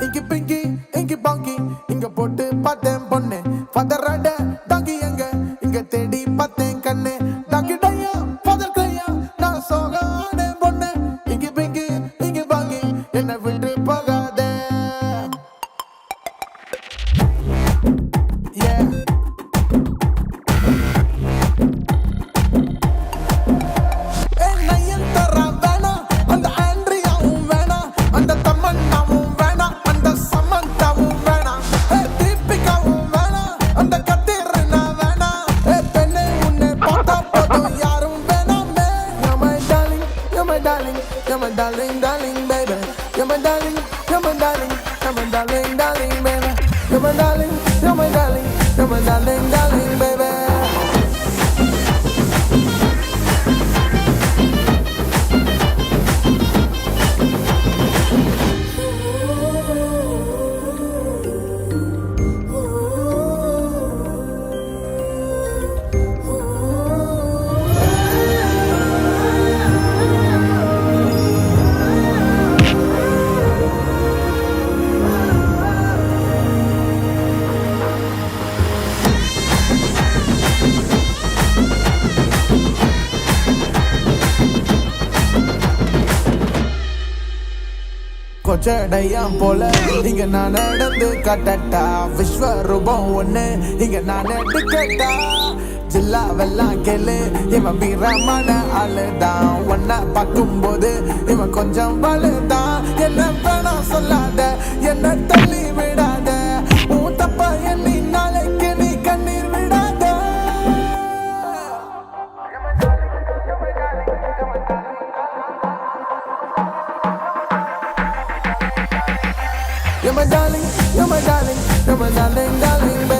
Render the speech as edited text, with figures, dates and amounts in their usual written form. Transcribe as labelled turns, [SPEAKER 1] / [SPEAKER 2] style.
[SPEAKER 1] இங்கி பிங்கி இங்கி பாங்கி இங்க போட்டு பார்த்தேன் பொண்ணு பதறாட டாங்கி எங்க இங்க தேடி பார்த்தேன் கண்ணு டாங்கி டையா பதர் கையா நான் சோகானே பொண்ணு இங்கி பிங்கி இங்கி பாங்கி என்ன விட்டு போகாதே. Yeah. You're my darling, darling, baby. You're my darling, you're my darling, you're my darling, darling, baby. You're my darling, you're my darling, you're my darling, darling, baby. கொச்சடையாம் போல இங்க நான் நடந்து காட்டட்டா விஸ்வரூபம் ஒண்ணு இங்க நான் எடுக்கட்டா ஜில்லாவெல்லாம் கேளு இவன் வீரமான ஆளுதான் ஒன்ன பார்க்கும்போது இவன் கொஞ்சம் வலுதான் என்ன வேணா சொல்லாத என்ன தள்ளி விடாத உன் தப்ப எண்ணி நாளைக்கு நீ கண்ணீர் விடாத. You're my darling, you're my darling, you're my darling, darling, baby.